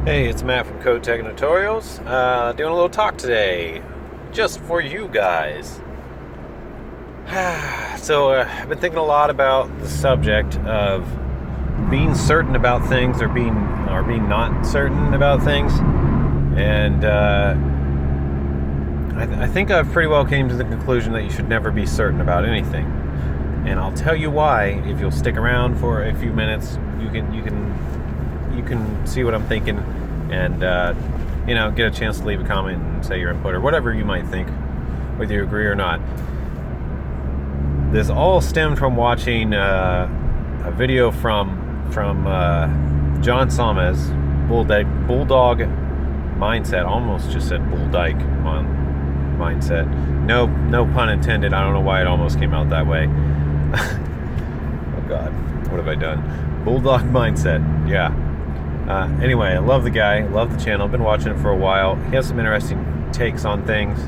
Hey, it's Matt from Code Tech Tutorials. Doing a little talk today, just for you guys. I've been thinking a lot about the subject of being certain about things or being not certain about things, and I think I've pretty well came to the conclusion that you should never be certain about anything. And I'll tell you why if you'll stick around for a few minutes. You can see what I'm thinking, and get a chance to leave a comment and say your input or whatever you might think, whether you agree or not. This all stemmed from watching a video from John Somez, Bulldog Mindset. Almost just said Bulldyke on Mindset. No pun intended. I don't know why it almost came out that way. Oh God, what have I done? Bulldog Mindset. Yeah. Anyway, I love the guy, love the channel. I've been watching it for a while. He has some interesting takes on things.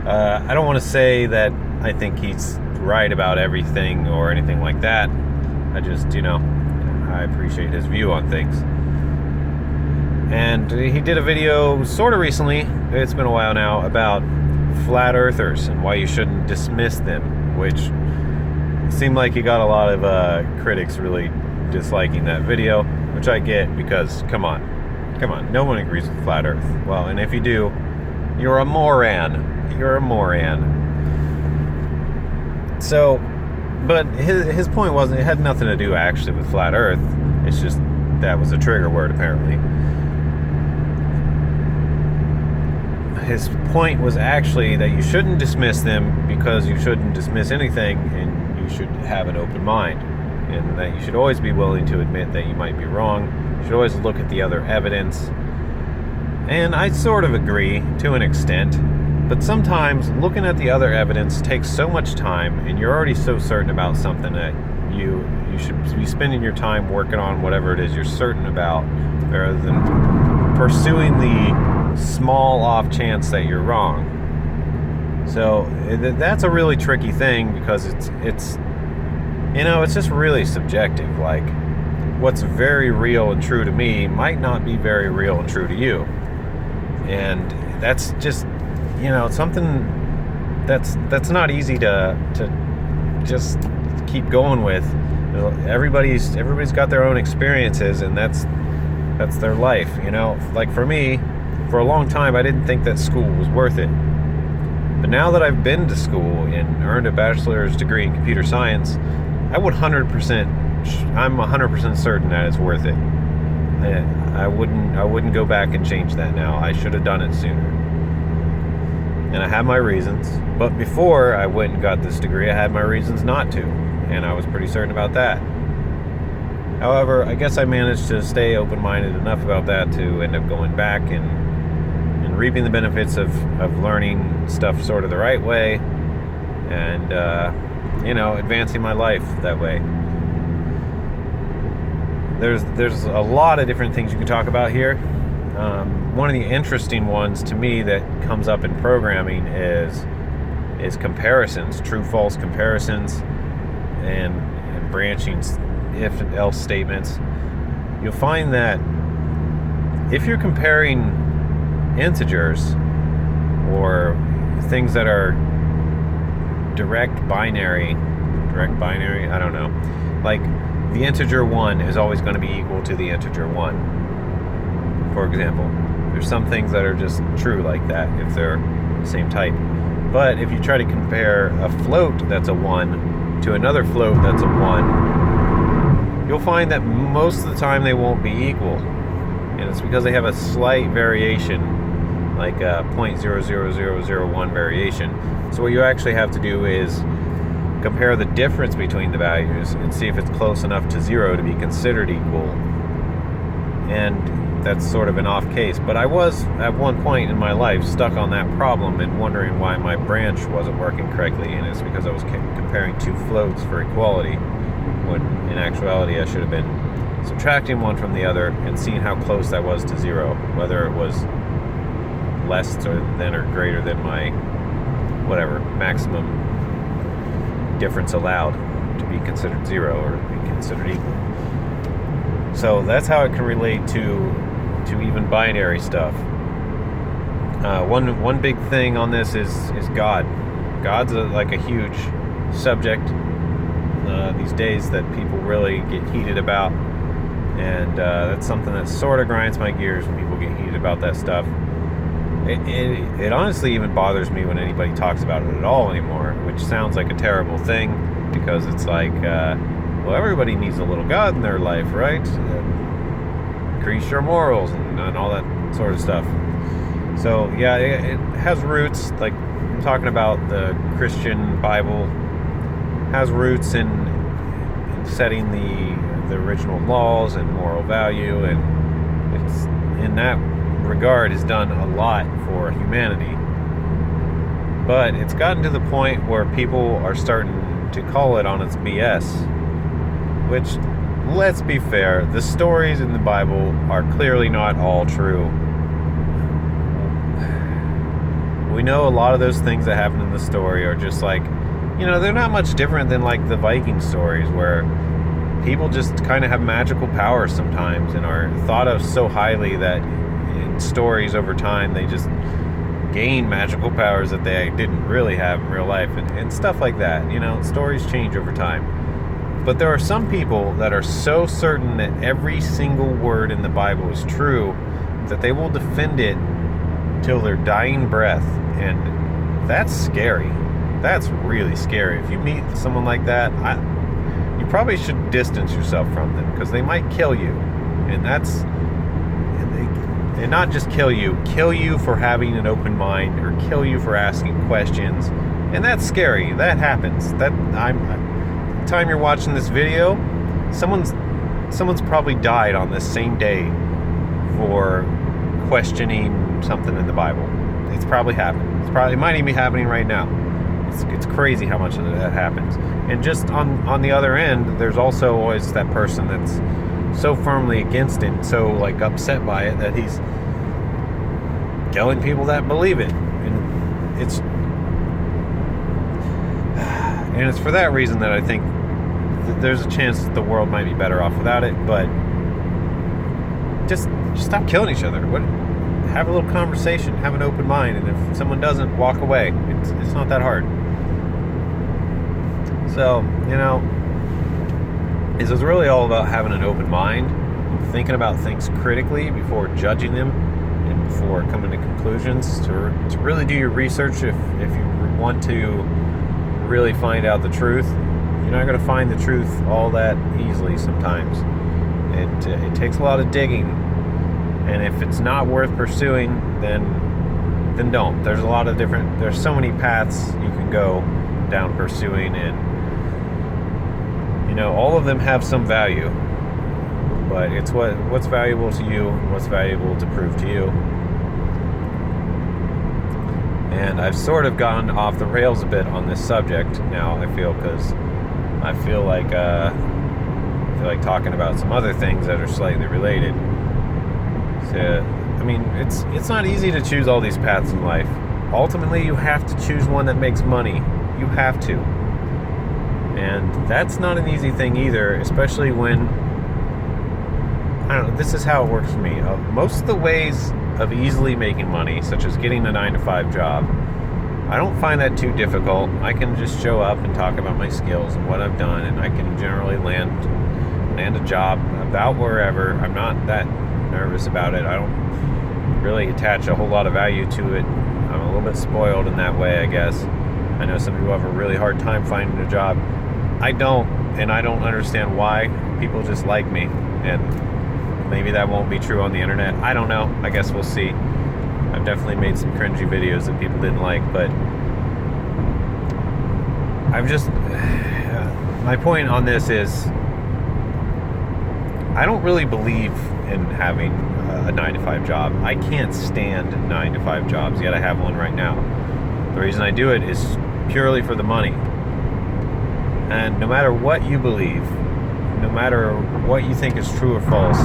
I don't want to say that I think he's right about everything or anything like that. I just, I appreciate his view on things. And he did a video sort of recently, it's been a while now, about flat earthers and why you shouldn't dismiss them, which seemed like he got a lot of critics really disliking that video, which I get because, come on, no one agrees with flat earth. Well, and if you do, you're a moron. So, but his point wasn't, it had nothing to do actually with flat earth. It's just, that was a trigger word apparently. His point was actually that you shouldn't dismiss them because you shouldn't dismiss anything, and you should have an open mind. And that you should always be willing to admit that you might be wrong. You should always look at the other evidence. And I sort of agree to an extent, but sometimes looking at the other evidence takes so much time, and you're already so certain about something that you should be spending your time working on whatever it is you're certain about, rather than pursuing the small off chance that you're wrong. So that's a really tricky thing, because it's just really subjective. Like, what's very real and true to me might not be very real and true to you. And that's just, something that's not easy to just keep going with. Everybody's got their own experiences, and that's their life. Like for me, for a long time, I didn't think that school was worth it. But now that I've been to school and earned a bachelor's degree in computer science, I'm 100% certain that it's worth it. I wouldn't go back and change that now. I should have done it sooner. And I have my reasons. But before I went and got this degree, I had my reasons not to. And I was pretty certain about that. However, I guess I managed to stay open-minded enough about that to end up going back and reaping the benefits of learning stuff sort of the right way. And, advancing my life that way. There's a lot of different things you can talk about here. One of the interesting ones to me that comes up in programming is comparisons, true-false comparisons, and branching if-else statements. You'll find that if you're comparing integers or things that are direct binary, I don't know, like the integer 1 is always going to be equal to the integer 1, for example. There's some things that are just true like that if they're the same type. But if you try to compare a float that's a 1 to another float that's a 1, you'll find that most of the time they won't be equal. And it's because they have a slight variation, like a 0.00001 variation. So what you actually have to do is compare the difference between the values and see if it's close enough to 0 to be considered equal. And that's sort of an off case. But I was, at one point in my life, stuck on that problem and wondering why my branch wasn't working correctly. And it's because I was comparing two floats for equality, when in actuality I should have been subtracting one from the other and seeing how close that was to 0, whether it was less than or greater than my whatever maximum difference allowed to be considered 0 or be considered equal. So that's how it can relate to to even binary stuff. One big thing on this is God. God's like a huge subject these days that people really get heated about, and that's something that sort of grinds my gears when people get heated about that stuff. It honestly even bothers me when anybody talks about it at all anymore, which sounds like a terrible thing, because it's like, well, everybody needs a little God in their life, right? Increase your morals and all that sort of stuff. So yeah, it has roots, like I'm talking about the Christian Bible, has roots in setting the original laws and moral value, and it's in that regard has done a lot for humanity. But it's gotten to the point where people are starting to call it on its BS, which, let's be fair, the stories in the Bible are clearly not all true. We know a lot of those things that happen in the story are just like, they're not much different than like the Viking stories, where people just kind of have magical powers sometimes and are thought of so highly that in stories over time they just gain magical powers that they didn't really have in real life, and stuff like that. Stories change over time. But there are some people that are so certain that every single word in the Bible is true that they will defend it till their dying breath, and that's scary. That's really scary. If you meet someone like that, you probably should distance yourself from them, because they might kill you, and not just kill you for having an open mind, or kill you for asking questions, and that's scary. That happens. The time you're watching this video, someone's probably died on this same day for questioning something in the Bible. It's probably happened. It might even be happening right now. It's crazy how much of that happens. And just on the other end, there's also always that person that's so firmly against it, so like upset by it, that he's killing people that believe it. And it's for that reason that I think that there's a chance that the world might be better off without it. But just stop killing each other. Have a little conversation, have an open mind, and if someone doesn't, walk away. It's not that hard. So, this is really all about having an open mind, thinking about things critically before judging them and before coming to conclusions, to really do your research. If you want to really find out the truth, you're not going to find the truth all that easily sometimes. It takes a lot of digging, and if it's not worth pursuing, then don't. There's so many paths you can go down pursuing, and all of them have some value, but it's what's valuable to you and what's valuable to prove to you. And I've sort of gone off the rails a bit on this subject now, I feel, because I feel like talking about some other things that are slightly related. So, it's not easy to choose all these paths in life. Ultimately, you have to choose one that makes money. You have to. And that's not an easy thing either, especially when, this is how it works for me. Most of the ways of easily making money, such as getting a 9-to-5 job, I don't find that too difficult. I can just show up and talk about my skills and what I've done, and I can generally land a job about wherever. I'm not that nervous about it. I don't really attach a whole lot of value to it. I'm a little bit spoiled in that way, I guess. I know some people have a really hard time finding a job. I don't, and I don't understand why. People just like me, and maybe that won't be true on the internet. I don't know. I guess we'll see. I've definitely made some cringy videos that people didn't like, but my point on this is, I don't really believe in having a 9-to-5 job. I can't stand 9-to-5 jobs, yet I have one right now. The reason I do it is purely for the money. And no matter what you believe, no matter what you think is true or false,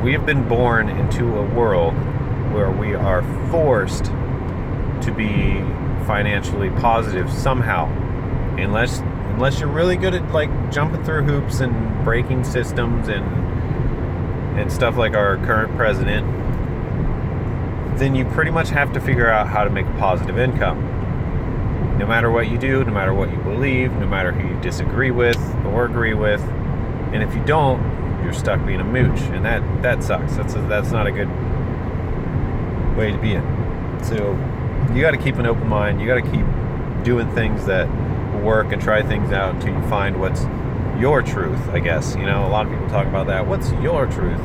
we have been born into a world where we are forced to be financially positive somehow, unless you're really good at like jumping through hoops and breaking systems and and stuff like our current president, then you pretty much have to figure out how to make a positive income. No matter what you do, no matter what you believe, no matter who you disagree with or agree with, and if you don't, you're stuck being a mooch, and that sucks. That's not a good way to be in. So you got to keep an open mind. You got to keep doing things that work and try things out until you find what's your truth, I guess. You know, a lot of people talk about that. What's your truth?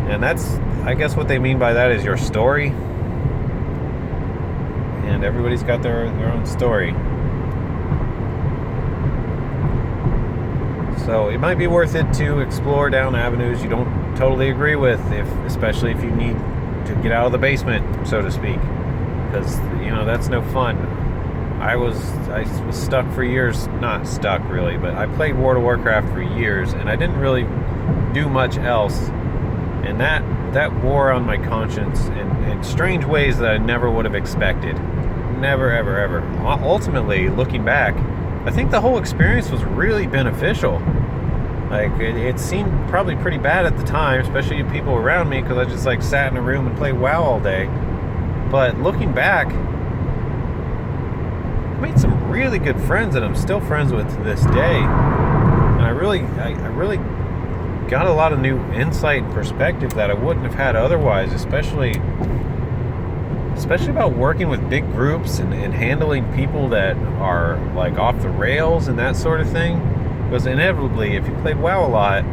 And that's, I guess, what they mean by that is your story. And everybody's got their own story. So it might be worth it to explore down avenues you don't totally agree with, especially if you need to get out of the basement, so to speak, because you know that's no fun. I was stuck for years, not stuck really, but I played World of Warcraft for years, and I didn't really do much else, and that wore on my conscience in strange ways that I never would have expected. Never, ever, ever. Ultimately, looking back, I think the whole experience was really beneficial. Like, it seemed probably pretty bad at the time, especially to people around me, because I just like sat in a room and played WoW all day. But looking back, I made some really good friends that I'm still friends with to this day. And I really got a lot of new insight and perspective that I wouldn't have had otherwise, especially about working with big groups and handling people that are like off the rails and that sort of thing. Because inevitably, if you played WoW a lot,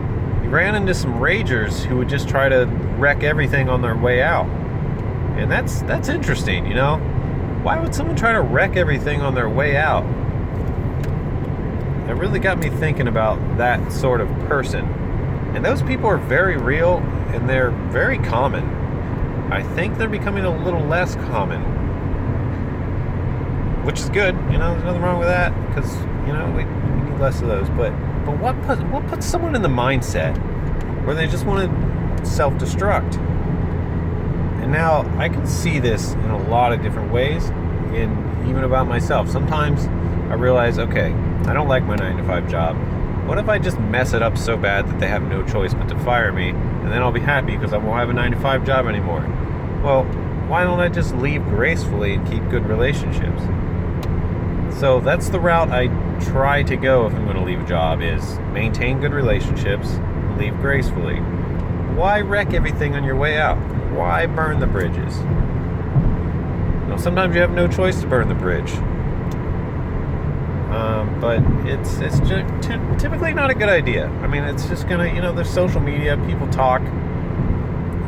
you ran into some ragers who would just try to wreck everything on their way out. And that's interesting, you know? Why would someone try to wreck everything on their way out? It really got me thinking about that sort of person. And those people are very real, and they're very common. I think they're becoming a little less common, which is good. You know, there's nothing wrong with that, because you know we need less of those. But what puts someone in the mindset where they just want to self-destruct? And now I can see this in a lot of different ways, even about myself. Sometimes I realize, okay, I don't like my 9-to-5 job. What if I just mess it up so bad that they have no choice but to fire me, and then I'll be happy because I won't have a 9-to-5 job anymore? Well, why don't I just leave gracefully and keep good relationships? So that's the route I try to go if I'm going to leave a job, is maintain good relationships, leave gracefully. Why wreck everything on your way out? Why burn the bridges? Now, sometimes you have no choice to burn the bridge. But it's typically not a good idea. I mean, it's just gonna, you know, there's social media, people talk.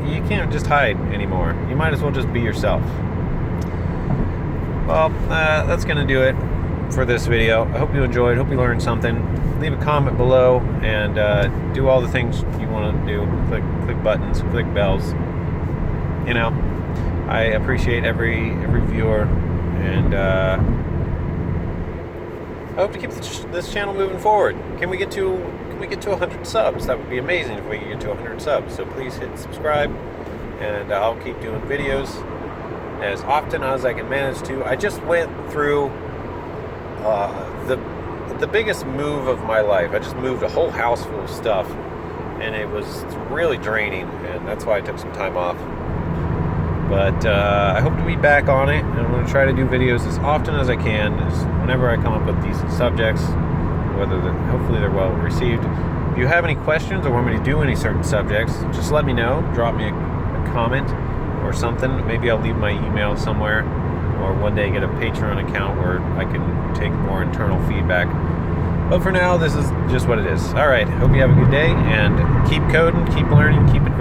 You can't just hide anymore. You might as well just be yourself. Well, that's gonna do it for this video. I hope you enjoyed. Hope you learned something. Leave a comment below and do all the things you want to do. Click buttons, click bells. You know, I appreciate every viewer, and I hope to keep this channel moving forward. Can we get to 100 subs? That would be amazing if we could get to 100 subs. So please hit subscribe, and I'll keep doing videos as often as I can manage to. I just went through the biggest move of my life. I just moved a whole house full of stuff, and it was really draining, and that's why I took some time off. But I hope to be back on it, and I'm going to try to do videos as often as I can, whenever I come up with decent subjects, hopefully they're well received. If you have any questions or want me to do any certain subjects, just let me know. Drop me a comment or something. Maybe I'll leave my email somewhere, or one day get a Patreon account where I can take more internal feedback. But for now, this is just what it is. All right, hope you have a good day, and keep coding, keep learning, keep advancing.